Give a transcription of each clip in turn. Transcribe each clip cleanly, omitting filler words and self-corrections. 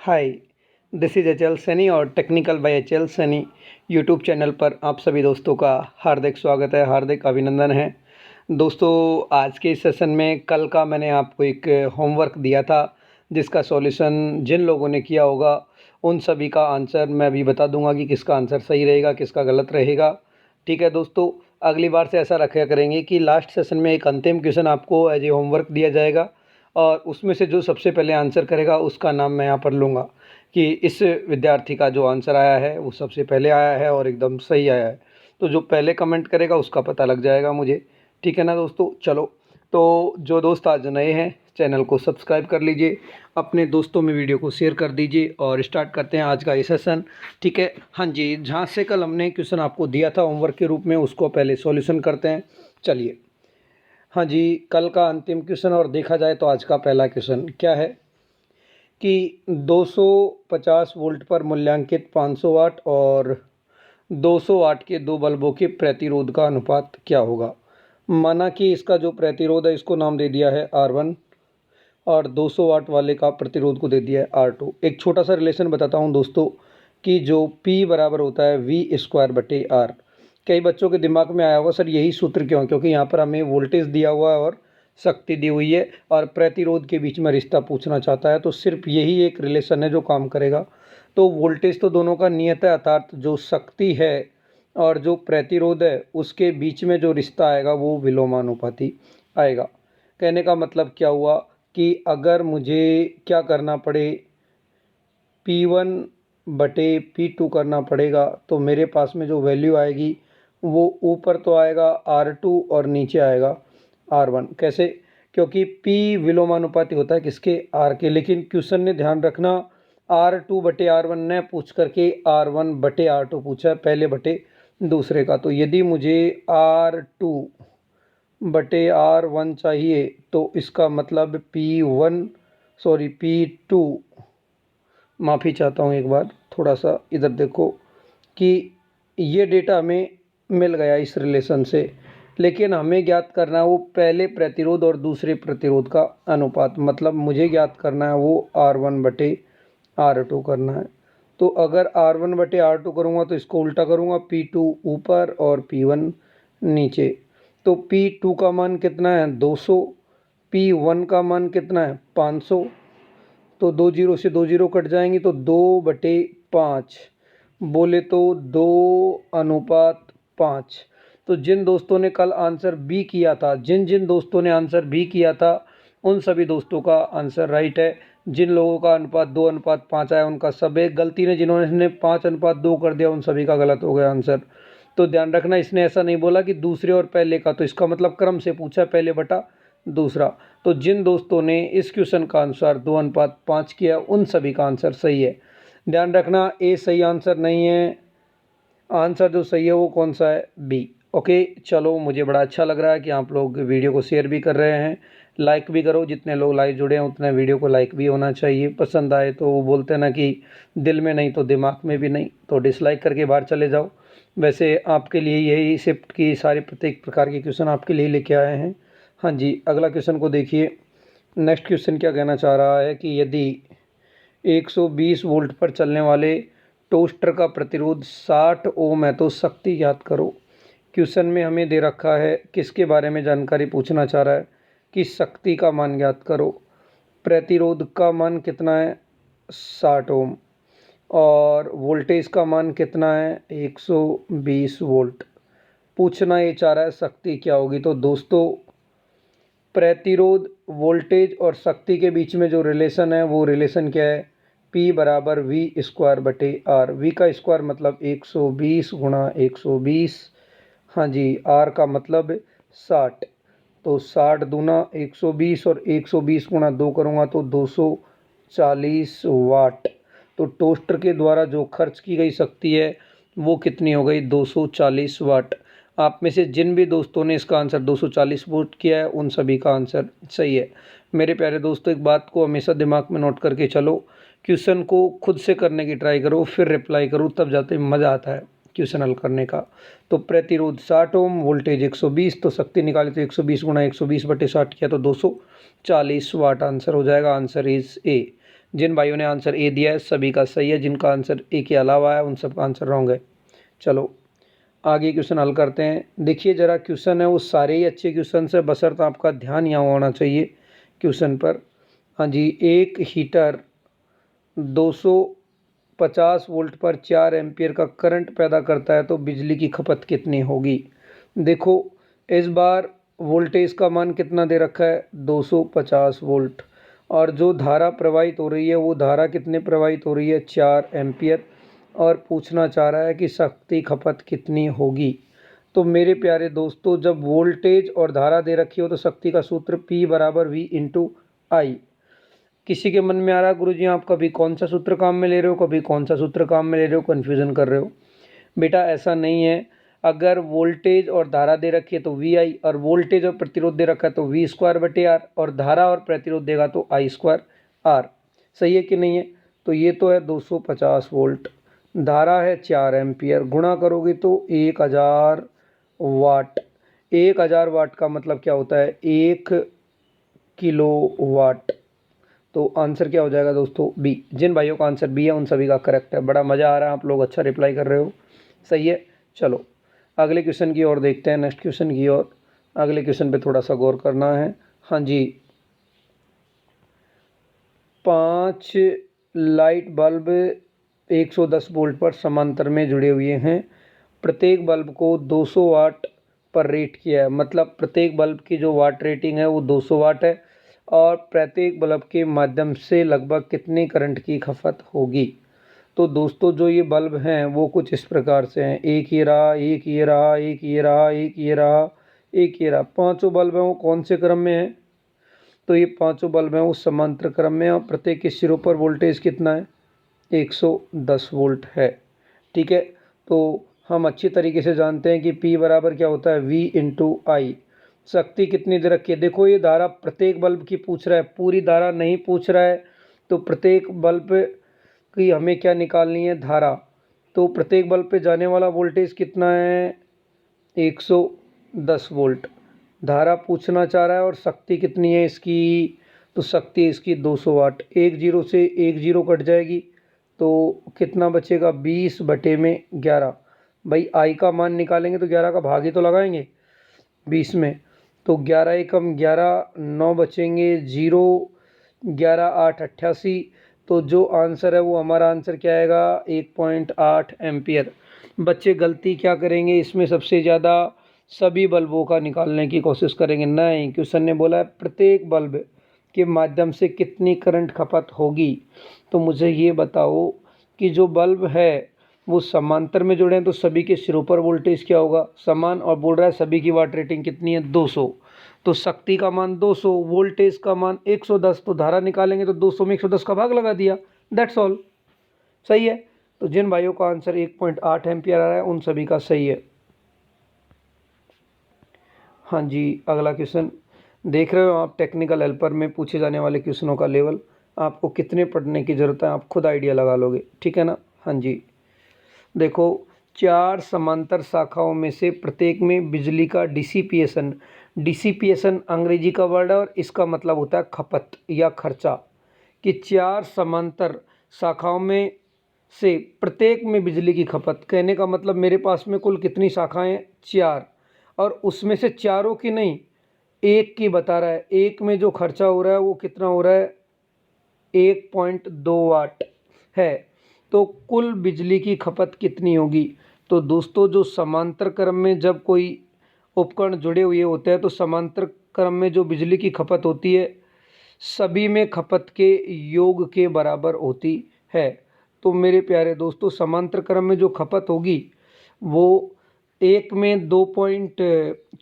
Hi, this is H L Saini और technical by H L Saini YouTube channel पर आप सभी दोस्तों का हार्दिक स्वागत है, हार्दिक अभिनंदन है। दोस्तों, आज के इस सेशन में कल का मैंने आपको एक होमवर्क दिया था, जिसका सॉल्यूशन जिन लोगों ने किया होगा उन सभी का आंसर मैं अभी बता दूंगा कि किसका आंसर सही रहेगा, किसका गलत रहेगा। ठीक है दोस्तों, अगली बार से ऐसा रखा करेंगे कि लास्ट सेशन में एक अंतिम क्वेश्चन आपको एज ए होमवर्क दिया जाएगा और उसमें से जो सबसे पहले आंसर करेगा उसका नाम मैं यहाँ पर लूँगा कि इस विद्यार्थी का जो आंसर आया है वो सबसे पहले आया है और एकदम सही आया है। तो जो पहले कमेंट करेगा उसका पता लग जाएगा मुझे। ठीक है ना दोस्तों? चलो, तो जो दोस्त आज नए हैं चैनल को सब्सक्राइब कर लीजिए, अपने दोस्तों में वीडियो को शेयर कर दीजिए और स्टार्ट करते हैं आज का ये सेशन। ठीक है? हाँ जी, जहाँ से कल हमने क्वेश्चन आपको दिया था होमवर्क के रूप में उसको पहले सॉल्यूशन करते हैं। चलिए, हाँ जी, कल का अंतिम क्वेश्चन और देखा जाए तो आज का पहला क्वेश्चन क्या है कि 250 वोल्ट पर मूल्यांकित 500 वाट और 200 वाट के दो बल्बों के प्रतिरोध का अनुपात क्या होगा। माना कि इसका जो प्रतिरोध है इसको नाम दे दिया है R1 और 200 वाट वाले का प्रतिरोध को दे दिया है R2। एक छोटा सा रिलेशन बताता हूँ दोस्तों कि जो P बराबर होता है V²/R। कई बच्चों के दिमाग में आया होगा सर यही सूत्र क्यों, क्योंकि यहाँ पर हमें वोल्टेज दिया हुआ है और शक्ति दी हुई है और प्रतिरोध के बीच में रिश्ता पूछना चाहता है, तो सिर्फ यही एक रिलेशन है जो काम करेगा। तो वोल्टेज तो दोनों का नियत है, अर्थात जो शक्ति है और जो प्रतिरोध है उसके बीच में जो रिश्ता आएगा वो विलोमानुपाती आएगा। कहने का मतलब क्या हुआ कि अगर मुझे क्या करना पड़े, P1/P2 करना पड़ेगा, तो मेरे पास में जो वैल्यू आएगी वो ऊपर तो आएगा R2 और नीचे आएगा R1। कैसे? क्योंकि P विलोमानुपाती होता है किसके? R के। लेकिन क्वेश्चन ने ध्यान रखना R2/R1 ने पूछ करके R1/R2 पूछा है, पहले बटे दूसरे का। तो यदि मुझे R2/R1 चाहिए तो इसका मतलब P2, माफ़ी चाहता हूँ, एक बार थोड़ा सा इधर देखो कि ये डेटा हमें मिल गया इस रिलेशन से, लेकिन हमें ज्ञात करना है वो पहले प्रतिरोध और दूसरे प्रतिरोध का अनुपात। मतलब मुझे ज्ञात करना है वो R1/R2 करना है। तो अगर R1/R2 करूँगा तो इसको उल्टा करूँगा, P2 ऊपर और P1 नीचे। तो P2 का मान कितना है? 200। P1 का मान कितना है? 500। तो 2 जीरो से 2 जीरो कट जाएंगी तो 2/5, बोले तो 2:5। तो जिन दोस्तों ने कल आंसर बी किया था, जिन जिन दोस्तों ने आंसर बी किया था उन सभी दोस्तों का आंसर राइट है। जिन लोगों का अनुपात 2:5 आया उनका सब एक गलती ने, जिन्होंने 5:2 कर दिया उन सभी का गलत हो गया आंसर। तो ध्यान रखना, इसने ऐसा नहीं बोला कि दूसरे और पहले का, तो इसका मतलब क्रम से पूछा, पहले बटा दूसरा। तो जिन दोस्तों ने इस क्वेश्चन का आंसर 2:5 किया उन सभी का आंसर सही है। ध्यान रखना, ए सही आंसर नहीं है, आंसर जो सही है वो कौन सा है? बी। ओके, चलो, मुझे बड़ा अच्छा लग रहा है कि आप लोग वीडियो को शेयर भी कर रहे हैं, लाइक भी करो। जितने लोग लाइव जुड़े हैं उतने वीडियो को लाइक भी होना चाहिए। पसंद आए तो वो बोलते हैं ना कि दिल में नहीं तो दिमाग में भी नहीं, तो डिसलाइक करके बाहर चले जाओ। वैसे आपके लिए यही शिफ्ट की सारे प्रत्येक प्रकार के क्वेश्चन आपके लिए लेके आए हैं। हाँ जी, अगला क्वेश्चन को देखिए। नेक्स्ट क्वेश्चन क्या कहना चाह रहा है कि यदि 120 वोल्ट पर चलने वाले टोस्टर का प्रतिरोध 60 ओम है तो शक्ति ज्ञात करो। क्वेश्चन में हमें दे रखा है, किसके बारे में जानकारी पूछना चाह रहा है कि शक्ति का मान ज्ञात करो। प्रतिरोध का मान कितना है? 60 ओम। और वोल्टेज का मान कितना है? 120 वोल्ट। पूछना ये चाह रहा है शक्ति क्या होगी। तो दोस्तों, प्रतिरोध, वोल्टेज और शक्ति के बीच में जो रिलेशन है वो रिलेशन क्या है? P बराबर V²/R। V का स्क्वायर मतलब 120 गुणा 120। हाँ जी, R का मतलब 60। तो 60 दूना 120 और 120 गुणा 2 करूँगा तो 240 वाट। तो टोस्टर के द्वारा जो खर्च की गई शक्ति है वो कितनी हो गई? 240 वाट। आप में से जिन भी दोस्तों ने इसका आंसर 240 वोट किया है उन सभी का आंसर सही है। मेरे प्यारे दोस्तों, एक बात को हमेशा दिमाग में नोट करके चलो, क्वेश्चन को खुद से करने की ट्राई करो, फिर रिप्लाई करो, तब जाते मज़ा आता है क्वेश्चन हल करने का। तो प्रतिरोध 60 ओम, वोल्टेज 120, तो शक्ति निकाली तो 120 गुणा 120/60 किया तो 240 वाट आंसर हो जाएगा। Answer is a. जिन भाइयों ने आंसर ए दिया है सभी का सही है, जिनका आंसर ए के अलावा है उन सब का आंसर रॉन्ग है। चलो आगे क्वेश्चन हल करते हैं। देखिए ज़रा क्वेश्चन है वो सारे ही अच्छे क्वेश्चन है, बशर्ते आपका ध्यान यहाँ होना चाहिए क्वेश्चन पर। हाँ जी, एक हीटर 250 वोल्ट पर 4 एम्पियर का करंट पैदा करता है तो बिजली की खपत कितनी होगी। देखो इस बार वोल्टेज का मान कितना दे रखा है 250 वोल्ट, और जो धारा प्रवाहित हो रही है वो धारा कितने प्रवाहित हो रही है 4 एम्पियर, और पूछना चाह रहा है कि शक्ति खपत कितनी होगी। तो मेरे प्यारे दोस्तों जब वोल्टेज और धारा दे रखी हो तो शक्ति का सूत्र P बराबर V इंटू आई। किसी के मन में आ रहा है गुरुजी आप कभी कौन सा सूत्र काम में ले रहे हो, कभी कौन सा सूत्र काम में ले रहे हो, कन्फ्यूज़न कर रहे हो। बेटा ऐसा नहीं है, अगर वोल्टेज और धारा दे रखी है तो वी आई, और वोल्टेज और प्रतिरोध दे रखा है तो वी स्क्वायर बटे आर, और धारा और प्रतिरोध देगा तो आई स्क्वायर आर। सही है कि नहीं है। तो ये तो है 250 वोल्ट, धारा है 4 एम्पियर, गुणा करोगे तो 1000 वाट। 1000 वाट का मतलब क्या होता है 1 किलो वाट। तो आंसर क्या हो जाएगा दोस्तों बी। जिन भाइयों का आंसर बी है उन सभी का करेक्ट है। बड़ा मज़ा आ रहा है, आप लोग अच्छा रिप्लाई कर रहे हो, सही है। चलो अगले क्वेश्चन की ओर देखते हैं, नेक्स्ट क्वेश्चन की ओर। अगले क्वेश्चन पे थोड़ा सा गौर करना है। हाँ जी, 5 लाइट बल्ब 110 वोल्ट पर समांतर में जुड़े हुए हैं, प्रत्येक बल्ब को 200 वाट पर रेट किया है, मतलब प्रत्येक बल्ब की जो वाट रेटिंग है वो 200 वाट है, और प्रत्येक बल्ब के माध्यम से लगभग कितने करंट की खपत होगी। तो दोस्तों जो ये बल्ब हैं वो कुछ इस प्रकार से हैं, एक ये रहा, एक ये रहा, एक ये रहा, एक ये रहा, एक ये रहा। पांचों बल्ब हैं वो कौन से क्रम में हैं, तो ये पांचों बल्ब हैं वो समांतर क्रम में, और प्रत्येक के सिरों पर वोल्टेज कितना है 110 वोल्ट है। ठीक है, तो हम अच्छी तरीके से जानते हैं कि P बराबर क्या होता है V इंटू आई। शक्ति कितनी दे रखी है, देखो ये धारा प्रत्येक बल्ब की पूछ रहा है, पूरी धारा नहीं पूछ रहा है। तो प्रत्येक बल्ब की हमें क्या निकालनी है धारा, तो प्रत्येक बल्ब पे जाने वाला वोल्टेज कितना है 110 वोल्ट। धारा पूछना चाह रहा है और शक्ति कितनी है इसकी, तो शक्ति इसकी 200 वाट। एक जीरो से एक जीरो कट जाएगी तो कितना बचेगा 20/11। भाई आई का मान निकालेंगे तो 11 का भाग ही तो लगाएंगे 20 में, तो 11 एकम 11, 9 बचेंगे जीरो, 11 8 88। तो जो आंसर है वो हमारा आंसर क्या आएगा 1.8 एम्पियर। बच्चे गलती क्या करेंगे इसमें, सबसे ज़्यादा सभी बल्बों का निकालने की कोशिश करेंगे। नहीं, क्वेश्चन ने बोला है प्रत्येक बल्ब के माध्यम से कितनी करंट खपत होगी। तो मुझे ये बताओ कि जो बल्ब है वो समांतर में जुड़े हैं तो सभी के सिरों पर वोल्टेज क्या होगा समान, और बोल रहा है सभी की वाट रेटिंग कितनी है 200। तो शक्ति का मान 200, वोल्टेज का मान 110, तो धारा निकालेंगे तो 200 में 110 का भाग लगा दिया, दैट्स ऑल। सही है। तो जिन भाइयों का आंसर 1.8 एम्पियर आ रहा है उन सभी का सही है। हाँ जी, अगला क्वेश्चन देख रहे हो आप, टेक्निकल हेल्पर में पूछे जाने वाले क्वेश्चनों का लेवल आपको कितने पढ़ने की ज़रूरत है आप खुद आइडिया लगा लोगे, ठीक है ना। हाँ जी, देखो 4 समांतर शाखाओं में से प्रत्येक में बिजली का डिसिपिएशन, डिसिपिएशन अंग्रेजी का वर्ड है और इसका मतलब होता है खपत या खर्चा, कि 4 समांतर शाखाओं में से प्रत्येक में बिजली की खपत। कहने का मतलब मेरे पास में कुल कितनी शाखाएं 4, और उसमें से चारों की नहीं एक की बता रहा है। एक में जो खर्चा हो रहा है वो कितना हो रहा है 1.2 वाट है, तो कुल बिजली की खपत कितनी होगी। तो दोस्तों जो समांतर क्रम में जब कोई उपकरण जुड़े हुए होते हैं तो समांतर क्रम में जो बिजली की खपत होती है सभी में खपत के योग के बराबर होती है। तो मेरे प्यारे दोस्तों समांतर क्रम में जो खपत होगी वो एक में 2 पॉइंट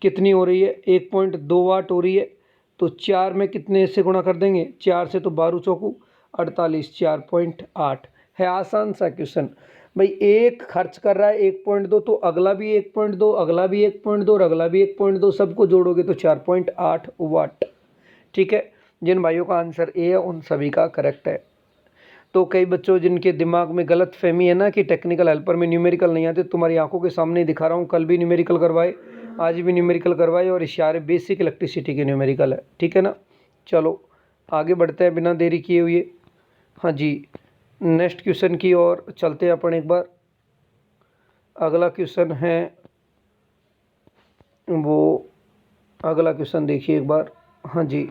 कितनी हो रही है 1.2 वाट हो रही है, तो 4 में कितने से गुणा कर देंगे 4 से, तो 12 चौकू 48, 4.8 है। आसान सा क्वेश्चन। भाई एक खर्च कर रहा है 1.2, तो अगला भी 1.2, अगला भी 1.2 और अगला भी 1.2, सबको जोड़ोगे तो 4.8 वाट। ठीक है, जिन भाइयों का आंसर ए है उन सभी का करेक्ट है। तो कई बच्चों जिनके दिमाग में गलत फहमी है ना कि टेक्निकल हेल्पर में न्यूमेरिकल नहीं आते, तुम्हारी आंखों के सामने दिखा रहा हूँ, कल भी न्यूमेरिकल करवाए, आज भी न्यूमेरिकल करवाए, और इशारे बेसिक इलेक्ट्रिसिटी के न्यूमेरिकल है, ठीक है ना। चलो आगे बढ़ते हैं बिना देरी किए हुए। हाँ जी, नेक्स्ट क्वेश्चन की ओर चलते हैं अपन एक बार। अगला क्वेश्चन है वो, अगला क्वेश्चन देखिए एक बार। हाँ जी,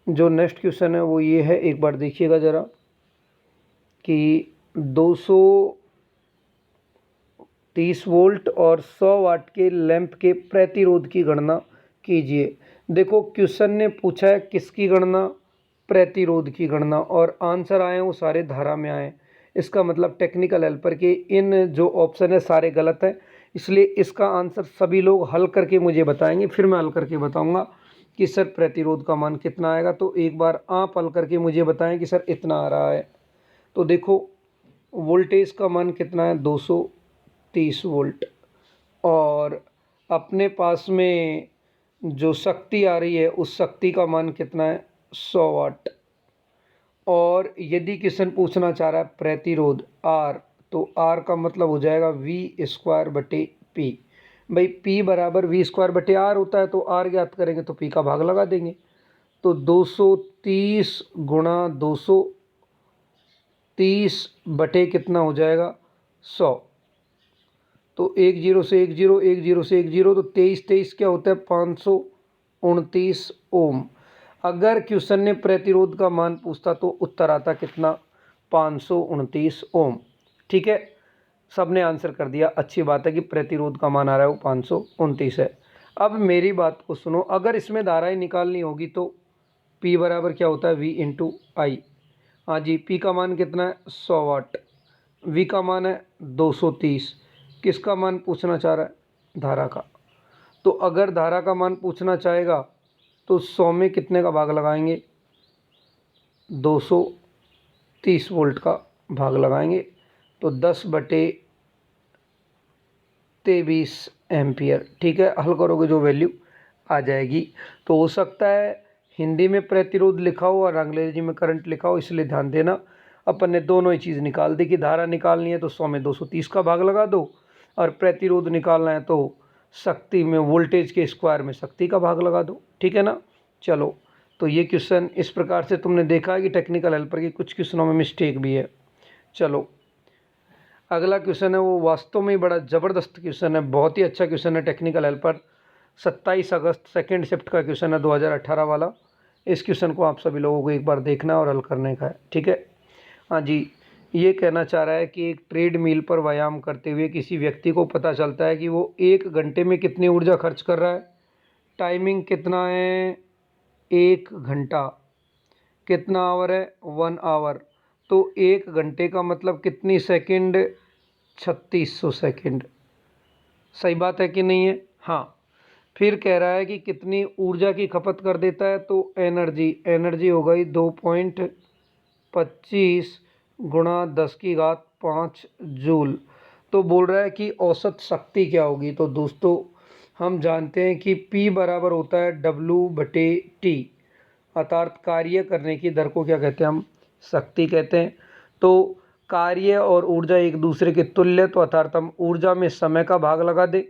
जो नेक्स्ट क्वेश्चन है वो ये है, एक बार देखिएगा ज़रा कि 230 वोल्ट और 100 वाट के लैंप के प्रतिरोध की गणना कीजिए। देखो क्वेश्चन ने पूछा है किसकी गणना, प्रतिरोध की गणना, और आंसर आए वो सारे धारा में आए। इसका मतलब टेक्निकल हेल्पर के इन जो ऑप्शन है सारे गलत हैं, इसलिए इसका आंसर सभी लोग हल करके मुझे बताएंगे, फिर मैं हल करके बताऊंगा कि सर प्रतिरोध का मान कितना आएगा। तो एक बार आप हल करके मुझे बताएं कि सर इतना आ रहा है। तो देखो वोल्टेज का मान कितना है, 230 वोल्ट, और अपने पास में जो शक्ति आ रही है उस शक्ति का मान कितना है, 100 वाट। और यदि क्वेश्चन पूछना चाह रहा है प्रतिरोध आर, तो आर का मतलब हो जाएगा वी स्क्वायर बटे पी। भाई पी बराबर वी स्क्वायर बटे आर होता है, तो आर ज्ञात करेंगे तो पी का भाग लगा देंगे। तो 230 गुणा 230 बटे कितना हो जाएगा, 100। तो 10 से 10, 10 से 10, तो 23 23 क्या होता है, 529 ओम। अगर क्वेश्चन ने प्रतिरोध का मान पूछता तो उत्तर आता कितना, 529 ओम। ठीक है, सबने आंसर कर दिया, अच्छी बात है कि प्रतिरोध का मान आ रहा है वो 529 है। अब मेरी बात को सुनो, अगर इसमें धाराएं निकालनी होगी तो P बराबर क्या होता है, V इंटू आई। हाँ जी, P का मान कितना है, 100 वाट, V का मान है 230। किसका मान पूछना चाह रहा है, धारा का। तो अगर धारा का मान पूछना चाहेगा तो 100 में कितने का भाग लगाएंगे, 230 वोल्ट का भाग लगाएंगे, तो 10/23 एम्पियर। ठीक है, हल करोगे जो वैल्यू आ जाएगी। तो हो सकता है हिंदी में प्रतिरोध लिखा हो और अंग्रेजी में करंट लिखा हो, इसलिए ध्यान देना। अपन ने दोनों ही चीज़ निकाल दी कि धारा निकालनी है तो 100 में 230 का भाग लगा दो, और प्रतिरोध निकालना है तो शक्ति में वोल्टेज के स्क्वायर में शक्ति का भाग लगा दो। ठीक है ना। चलो, तो ये क्वेश्चन इस प्रकार से तुमने देखा है कि टेक्निकल हेल्पर के कुछ क्वेश्चनों में मिस्टेक भी है। चलो, अगला क्वेश्चन है वो वास्तव में बड़ा ज़बरदस्त क्वेश्चन है, बहुत ही अच्छा क्वेश्चन है। टेक्निकल हेल्पर 27 अगस्त सेकेंड शिफ्ट का क्वेश्चन है, 2018 वाला। इस क्वेश्चन को आप सभी लोगों को एक बार देखना और हल करने का है। ठीक है। हाँ जी, ये कहना चाह रहा है कि एक ट्रेड मिल पर व्यायाम करते हुए किसी व्यक्ति को पता चलता है कि वो 1 घंटे में कितनी ऊर्जा खर्च कर रहा है। टाइमिंग कितना है, 1 घंटा। कितना आवर है, 1 आवर। तो 1 घंटे का मतलब कितनी सेकंड, 3600 सेकंड। सही बात है कि नहीं है। हाँ, फिर कह रहा है कि कितनी ऊर्जा की खपत कर देता है, तो एनर्जी हो गई 2.25 गुणा 10 की घात 5 जूल। तो बोल रहा है कि औसत शक्ति क्या होगी। तो दोस्तों हम जानते हैं कि P बराबर होता है W/T, अर्थात कार्य करने की दर को क्या कहते हैं हम, शक्ति कहते हैं। तो कार्य और ऊर्जा एक दूसरे के तुल्य, तो अर्थात हम ऊर्जा में समय का भाग लगा दें।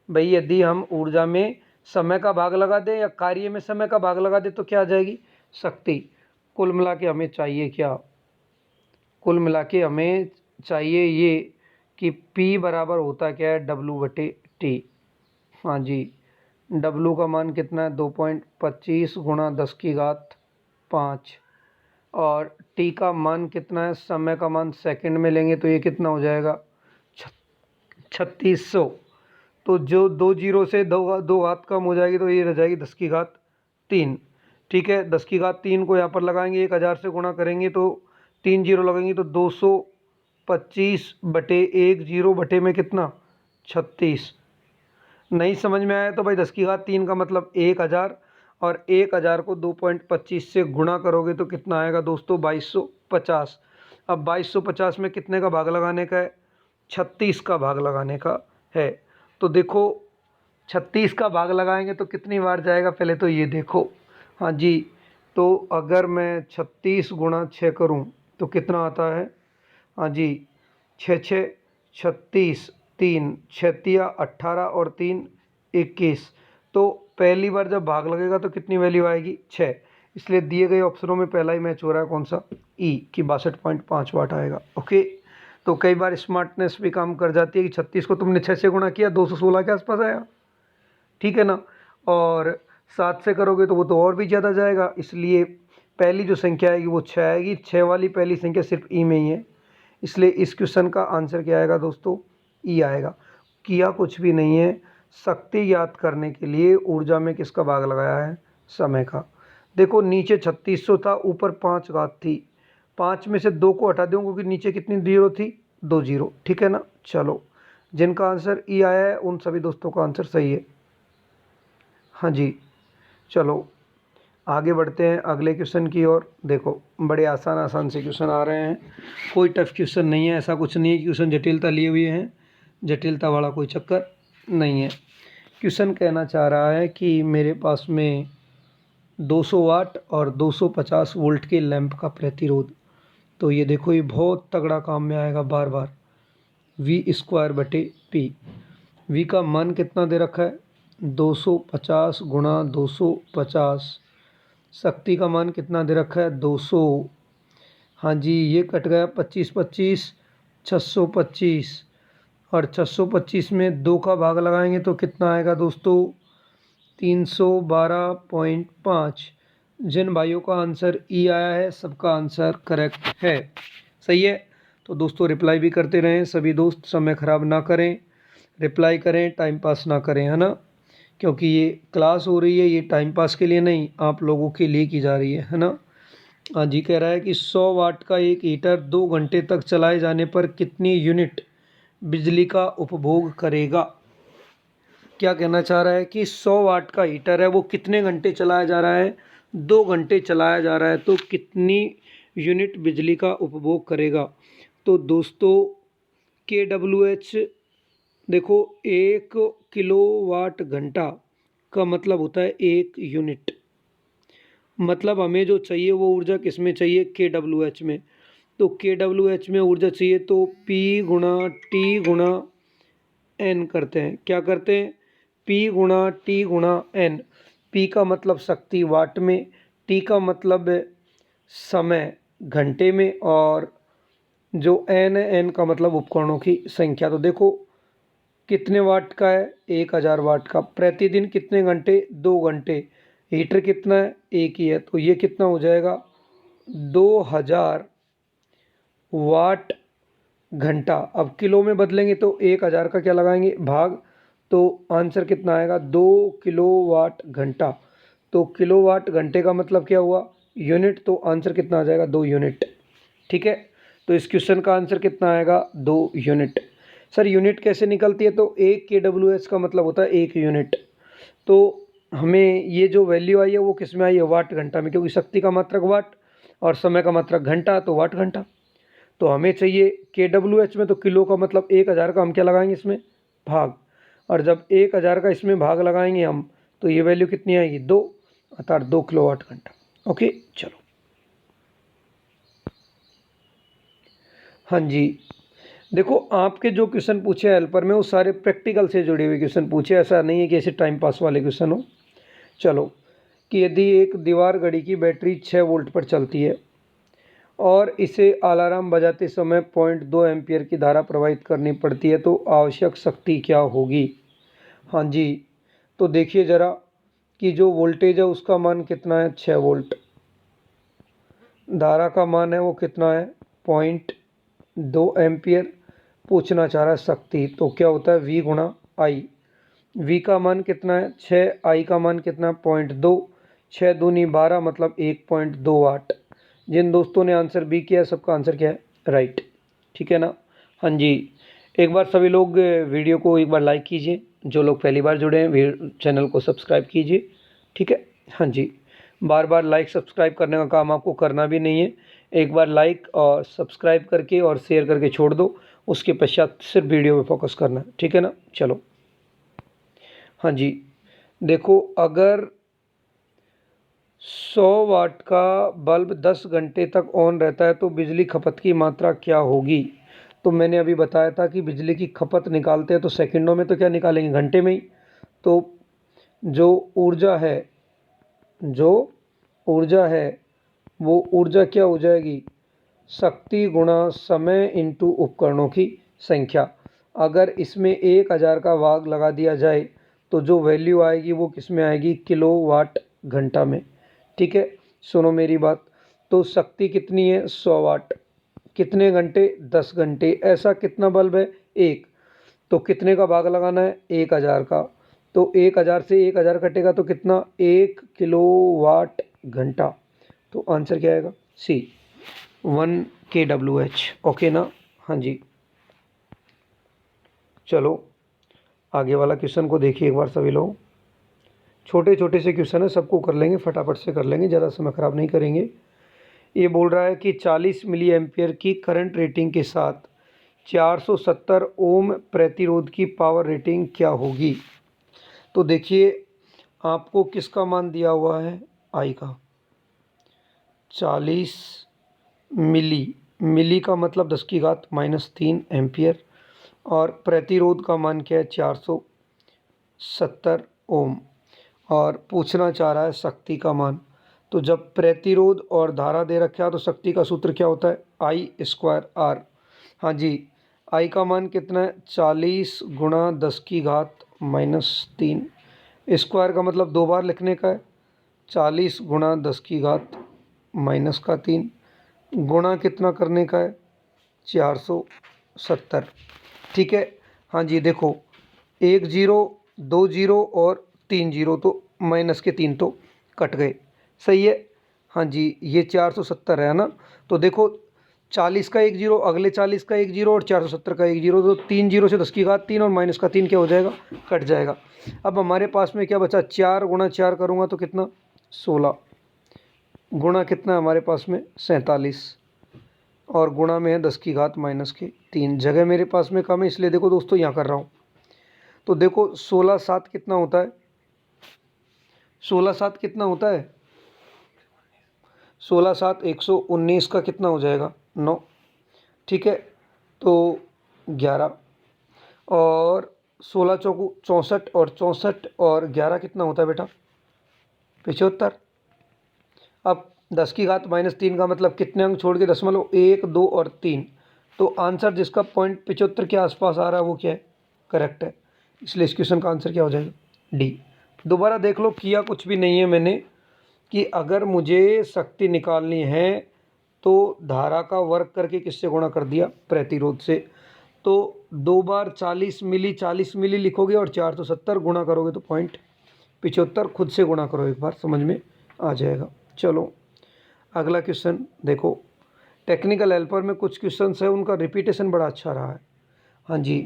भाई यदि हम ऊर्जा में समय का भाग लगा दें या कार्य में समय का भाग लगा दें तो क्या आ जाएगी, शक्ति। कुल मिला के हमें चाहिए क्या, कुल मिला के हमें चाहिए ये कि P बराबर होता क्या है, W/T। हाँ जी, W का मान कितना है, 2.25 गुणा 10 की घात 5, और T का मान कितना है, समय का मान सेकंड में लेंगे तो ये कितना हो जाएगा, 3600। तो जो 2 जीरो से दो घात कम हो जाएगी तो ये रह जाएगी 10 की घात 3। ठीक है, 10 की घात 3 को यहाँ पर लगाएंगे, 1000 से गुणा करेंगे तो 3 जीरो लगेंगे, तो 225/1 में कितना, 36। नहीं समझ में आया तो भाई 10 की घात 3 का मतलब 1000, और 1000 को 2.25 से गुणा करोगे तो कितना आएगा दोस्तों, 2250। अब 2250 में कितने का भाग लगाने का है, 36 का भाग लगाने का है। तो देखो 36 का भाग लगाएंगे तो कितनी बार जाएगा, पहले तो ये देखो। हाँ जी, तो अगर मैं 36 गुणा 6 करूँ तो कितना आता है, हाँ जी, 6 6 36, 3 6 18 और 3 21। तो पहली बार जब भाग लगेगा तो कितनी वैल्यू आएगी, 6। इसलिए दिए गए ऑप्शनों में पहला ही मैच हो रहा है कौन सा, ई कि 62.5 वाट आएगा। ओके, तो कई बार स्मार्टनेस भी काम कर जाती है कि 36 को तुमने 6 से गुणा किया 216 के आसपास आया, ठीक है ना। और 7 से करोगे तो वो तो और भी ज़्यादा जाएगा, इसलिए पहली जो संख्या आएगी वो 6 आएगी। 6 वाली पहली संख्या सिर्फ ई में ही है, इसलिए इस क्वेश्चन का आंसर क्या आएगा दोस्तों, ई आएगा। किया कुछ भी नहीं है, शक्ति ज्ञात करने के लिए ऊर्जा में किसका भाग लगाया है, समय का। देखो नीचे 3600 था, ऊपर 5 घात थी, 5 में से 2 को हटा दूँ क्योंकि नीचे कितनी जीरो थी, 2 जीरो, ठीक है ना। चलो, जिनका आंसर ई आया है उन सभी दोस्तों का आंसर सही है। हाँ जी, चलो आगे बढ़ते हैं अगले क्वेश्चन की ओर। देखो बड़े आसान आसान से क्वेश्चन आ रहे हैं, कोई टफ क्वेश्चन नहीं है, ऐसा कुछ नहीं है क्वेश्चन जटिलता लिए हुए हैं, जटिलता वाला कोई चक्कर नहीं है। क्वेश्चन कहना चाह रहा है कि मेरे पास में 200 वाट और 250 वोल्ट के लैंप का प्रतिरोध, तो ये देखो ये बहुत तगड़ा काम में आएगा बार बार, V²/P। V का मान कितना दे रखा है, 250 गुणा 250, शक्ति का मान कितना दे रखा है, 200। हाँ जी, ये कट गया 25 25, 625, और 625 में 2 का भाग लगाएंगे तो कितना आएगा दोस्तों, 312.5। जिन भाइयों का आंसर ई आया है सबका आंसर करेक्ट है, सही है। तो दोस्तों रिप्लाई भी करते रहें सभी दोस्त, समय ख़राब ना करें, रिप्लाई करें, टाइम पास ना करें, है ना, क्योंकि ये क्लास हो रही है, ये टाइम पास के लिए नहीं आप लोगों के लिए की जा रही है ना। हाँ जी, कह रहा है कि 100 वाट का एक हीटर 2 घंटे तक चलाए जाने पर कितनी यूनिट बिजली का उपभोग करेगा। क्या कहना चाह रहा है कि 100 वाट का हीटर है वो कितने घंटे चलाया जा रहा है, 2 घंटे चलाया जा रहा है, तो कितनी यूनिट बिजली का उपभोग करेगा। तो दोस्तों KWH देखो 1 किलोवाट घंटा का मतलब होता है 1 यूनिट, मतलब हमें जो चाहिए वो ऊर्जा किस में चाहिए, KWH में। तो KWH में ऊर्जा चाहिए तो P गुणा T गुणा N करते हैं, क्या करते हैं, P गुणा T गुणा N। P का मतलब शक्ति वाट में, T का मतलब समय घंटे में, और जो N है N का मतलब उपकरणों की संख्या। तो देखो कितने वाट का है, 1000 वाट का, प्रतिदिन कितने घंटे, 2 घंटे, हीटर कितना है, एक ही है, तो ये कितना हो जाएगा 2000 वाट घंटा। अब किलो में बदलेंगे तो 1000 का क्या लगाएंगे, भाग, तो आंसर कितना आएगा 2 किलोवाट घंटा। तो किलोवाट घंटे का मतलब क्या हुआ, यूनिट, तो आंसर कितना आ जाएगा 2 यूनिट, ठीक है। तो इस क्वेश्चन का आंसर कितना आएगा 2 यूनिट। सर यूनिट कैसे निकलती है, तो 1 KWH का मतलब होता है 1 यूनिट। तो हमें ये जो वैल्यू आई है वो किस में आई है, वाट घंटा में, क्योंकि शक्ति का मात्रक वाट और समय का मात्रक घंटा, तो वाट घंटा। तो हमें चाहिए KWH में, तो किलो का मतलब 1000 का हम क्या लगाएंगे इसमें, भाग, और जब 1000 का इसमें भाग लगाएंगे हम तो ये वैल्यू कितनी आएगी 2, अर्थात 2 किलोवाट घंटा। ओके चलो, हाँ जी, देखो आपके जो क्वेश्चन पूछे हेल्पर में वो सारे प्रैक्टिकल से जुड़े हुए क्वेश्चन पूछे, ऐसा नहीं है कि ऐसे टाइम पास वाले क्वेश्चन हो। चलो, कि यदि एक दीवार घड़ी की बैटरी 6 वोल्ट पर चलती है और इसे अलार्म बजाते समय 0.2 एम्पियर की धारा प्रवाहित करनी पड़ती है तो आवश्यक शक्ति क्या होगी। हाँ जी, तो देखिए ज़रा कि जो वोल्टेज है उसका मान कितना है, 6 वोल्ट, धारा का मान है वो कितना है 0.2 एम्पियर, पूछना चाह रहा है शक्ति, तो क्या होता है V गुणा I। V का मान कितना है 6, I का मान कितना है 0.2, 6 दूनी 12 मतलब 1.2 वाट। जिन दोस्तों ने आंसर बी किया सबका आंसर क्या है, राइट, ठीक है ना। हाँ जी, एक बार सभी लोग वीडियो को एक बार लाइक कीजिए, जो लोग पहली बार जुड़े हैं चैनल को सब्सक्राइब कीजिए, ठीक है। हाँ जी, बार बार लाइक सब्सक्राइब करने का काम आपको करना भी नहीं है, एक बार लाइक और सब्सक्राइब करके और शेयर करके छोड़ दो, उसके पश्चात सिर्फ वीडियो में फोकस करना है, ठीक है ना। चलो, हाँ जी, देखो अगर 100 वाट का बल्ब 10 घंटे तक ऑन रहता है तो बिजली खपत की मात्रा क्या होगी। तो मैंने अभी बताया था कि बिजली की खपत निकालते हैं तो सेकंडों में, तो क्या निकालेंगे, घंटे में ही। तो जो ऊर्जा है, जो ऊर्जा है वो ऊर्जा क्या हो जाएगी, शक्ति गुणा समय इंटू उपकरणों की संख्या। अगर इसमें 1000 का भाग लगा दिया जाए तो जो वैल्यू आएगी वो किस में आएगी, किलोवाट घंटा में। ठीक है, सुनो मेरी बात। तो शक्ति कितनी है, 100 वाट। कितने घंटे, 10 घंटे। ऐसा कितना बल्ब है, एक। तो कितने का भाग लगाना है, 1000 का। तो 1000 से 1000 कटेगा तो कितना, 1 किलोवाट घंटा। तो आंसर क्या आएगा, सी, 1 kWh। ओके ना, हाँ जी। चलो आगे वाला क्वेश्चन को देखिए एक बार सभी लोग। छोटे छोटे से क्वेश्चन है, सबको कर लेंगे, फटाफट से कर लेंगे, ज़्यादा समय खराब नहीं करेंगे। ये बोल रहा है कि 40 मिली एम्पियर की करंट रेटिंग के साथ 470 ओम प्रतिरोध की पावर रेटिंग क्या होगी। तो देखिए आपको किसका मान दिया हुआ है, आई का। 40 मिली, मिली का मतलब 10⁻³ एम्पियर, और प्रतिरोध का मान क्या है, 470 ओम, और पूछना चाह रहा है शक्ति का मान। तो जब प्रतिरोध और धारा दे रखा है तो शक्ति का सूत्र क्या होता है, I²R। हाँ जी, आई का मान कितना है, 40 गुणा 10⁻³ स्क्वायर का मतलब 2 बार लिखने का है, 40 गुणा 10⁻³ गुणा कितना करने का है, 470। ठीक है, हाँ जी। देखो 1 0 2 0 और 3 0, तो माइनस के 3 तो कट गए, सही है। हाँ जी, ये 470 है ना। तो देखो 40 का 1 0, अगले 40 का 1 0 और 470 का 1 0, तो 3 0 से 10⁻³ और माइनस का 3 क्या हो जाएगा, कट जाएगा। अब हमारे पास में क्या बचा, 4 गुणा 4 करूँगा तो कितना, 16, गुणा कितना है हमारे पास में, 47, और गुणा में है 10⁻³ जगह मेरे पास में कम है, इसलिए देखो दोस्तों यहाँ कर रहा हूँ। तो देखो 16 7 कितना होता है, 16 7 कितना होता है, 16 7 119 का कितना हो जाएगा, 9। ठीक है, तो 11, और 16 चौकू 64, और 64 और 11 कितना होता है बेटा, 75। अब 10⁻³ का मतलब कितने अंक छोड़ के, दशमलव 1 2 और 3। तो आंसर जिसका पॉइंट 75 के आसपास आ रहा है वो क्या है, करेक्ट है। इसलिए इस क्वेश्चन का आंसर क्या हो जाएगा, डी। दोबारा देख लो, किया कुछ भी नहीं है मैंने, कि अगर मुझे शक्ति निकालनी है तो धारा का वर्ग करके किससे गुणा कर दिया, प्रतिरोध से। तो 2 बार 40 मिली लिखोगे और 470 गुणा करोगे तो पॉइंट 75, खुद से गुणा करो एक बार, समझ में आ जाएगा। चलो अगला क्वेश्चन देखो। टेक्निकल हेल्पर में कुछ क्वेश्चन है उनका रिपीटेशन बड़ा अच्छा रहा है। हाँ जी,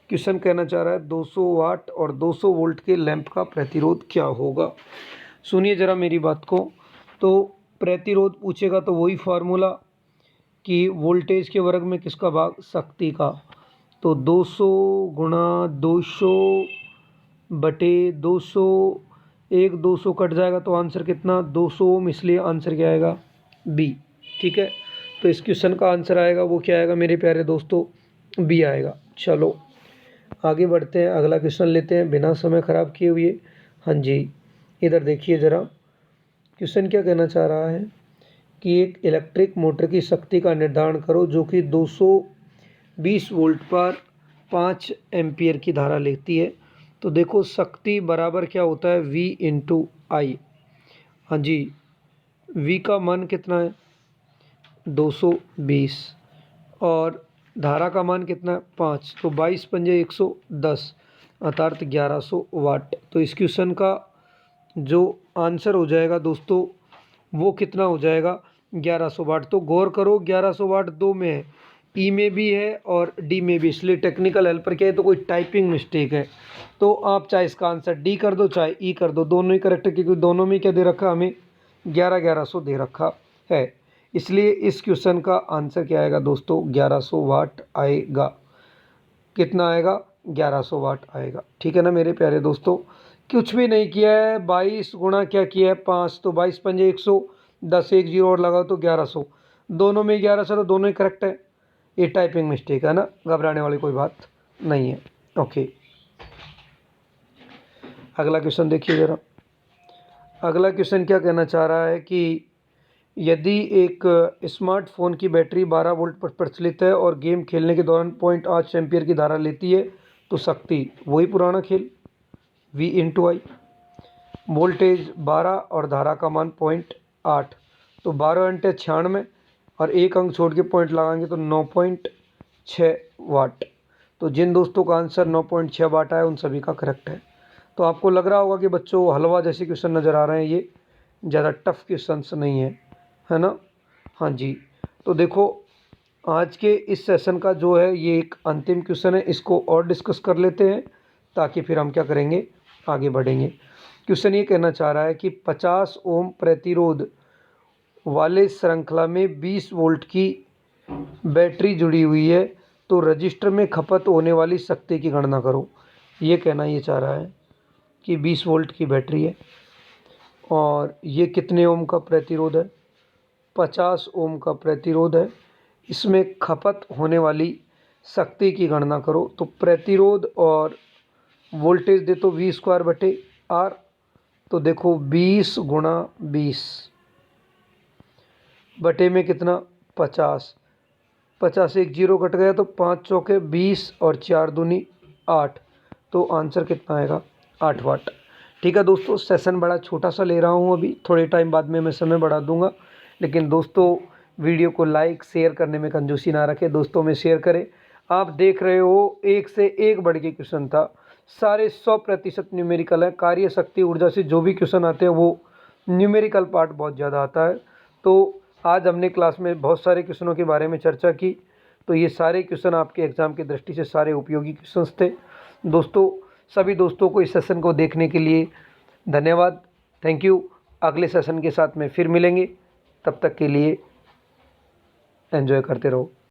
क्वेश्चन कहना चाह रहा है 200 वाट और 200 वोल्ट के लैंप का प्रतिरोध क्या होगा। सुनिए ज़रा मेरी बात को। तो प्रतिरोध पूछेगा तो वही फार्मूला कि वोल्टेज के वर्ग में किसका भाग, शक्ति का। तो 200 गुणा 200 बटे 200, 200 कट जाएगा तो आंसर कितना, 200 ओम, इसलिए आंसर क्या आएगा, बी। ठीक है, तो इस क्वेश्चन का आंसर आएगा वो क्या आएगा मेरे प्यारे दोस्तों, बी आएगा। चलो आगे बढ़ते हैं, अगला क्वेश्चन लेते हैं बिना समय ख़राब किए हुए। हाँ जी, इधर देखिए ज़रा, क्वेश्चन क्या कहना चाह रहा है कि एक इलेक्ट्रिक मोटर की शक्ति का निर्धारण करो जो कि 220 वोल्ट पर 5 एम्पियर की धारा लेती है। तो देखो शक्ति बराबर क्या होता है, V इंटू आई। हाँ जी, V का मान कितना है, 220, और धारा का मान कितना है, 5। तो 22 पंजे 110, अर्थात 1100 वाट। तो इस क्वेश्चन का जो आंसर हो जाएगा दोस्तों वो कितना हो जाएगा, 1100 वाट। तो गौर करो 1100 वाट दो में है, ई में भी है और डी में भी, इसलिए टेक्निकल हेल्पर क्या है, तो कोई टाइपिंग मिस्टेक है। तो आप चाहे इसका आंसर डी कर दो चाहे ई कर दो, दोनों ही करेक्ट है, क्योंकि दोनों में क्या दे रखा हमें, 1100 दे रखा है। इसलिए इस क्वेश्चन का आंसर क्या आएगा दोस्तों, 1100 वाट आएगा। कितना आएगा, 1100 वाट आएगा। ठीक है ना मेरे प्यारे दोस्तों, कुछ भी नहीं किया है, 22 गुणा क्या किया है, 5। तो 22 पंजे 110, 1 0 और लगाओ तो 1100, दोनों में 1100, तो दोनों ही करेक्ट है। ये टाइपिंग मिस्टेक है ना, घबराने वाली कोई बात नहीं है। ओके, अगला क्वेश्चन देखिए ज़रा। अगला क्वेश्चन क्या कहना चाह रहा है कि यदि एक स्मार्टफोन की बैटरी 12 वोल्ट पर प्रचलित है और गेम खेलने के दौरान 0.8 एम्पियर की धारा लेती है तो शक्ति, वही पुराना खेल, V/I, वोल्टेज 12 और धारा का मान 0.8, तो 12 × 96 और एक अंक छोड़ के पॉइंट लगाएंगे तो 9.6 वाट। तो जिन दोस्तों का आंसर 9.6 वाट आया उन सभी का करेक्ट है। तो आपको लग रहा होगा कि बच्चों हलवा जैसे क्वेश्चन नज़र आ रहे हैं, ये ज़्यादा टफ क्वेश्चंस नहीं है ना। हाँ जी, तो देखो आज के इस सेशन का जो है ये एक अंतिम क्वेश्चन है, इसको और डिस्कस कर लेते हैं ताकि फिर हम क्या करेंगे, आगे बढ़ेंगे। क्वेश्चन ये कहना चाह रहा है कि 50 ओम प्रतिरोध वाले श्रृंखला में 20 वोल्ट की बैटरी जुड़ी हुई है, तो रजिस्टर में खपत होने वाली शक्ति की गणना करो। ये कहना ये चाह रहा है कि 20 वोल्ट की बैटरी है और ये कितने ओम का प्रतिरोध है, 50 ओम का प्रतिरोध है, इसमें खपत होने वाली शक्ति की गणना करो। तो प्रतिरोध और वोल्टेज दे तो V²/R, तो देखो 20 × 20 बटे में कितना 50, 50 से एक जीरो कट गया तो 5 चौके 20 और 4 दूनी 8, तो आंसर कितना आएगा 8 वाट। ठीक है दोस्तों, सेशन बड़ा छोटा सा ले रहा हूँ, अभी थोड़े टाइम बाद में मैं समय बढ़ा दूंगा, लेकिन दोस्तों वीडियो को लाइक शेयर करने में कंजूसी ना रखें, दोस्तों में शेयर करें। आप देख रहे हो एक से एक बढ़ के क्वेश्चन था, सारे 100% न्यूमेरिकल है। कार्य शक्ति ऊर्जा से जो भी क्वेश्चन आते हैं वो न्यूमेरिकल पार्ट बहुत ज़्यादा आता है। तो आज हमने क्लास में बहुत सारे क्वेश्चनों के बारे में चर्चा की, तो ये सारे क्वेश्चन आपके एग्ज़ाम की दृष्टि से सारे उपयोगी क्वेश्चंस थे। दोस्तों सभी दोस्तों को इस सेशन को देखने के लिए धन्यवाद, थैंक यू। अगले सेशन के साथ में फिर मिलेंगे, तब तक के लिए एंजॉय करते रहो।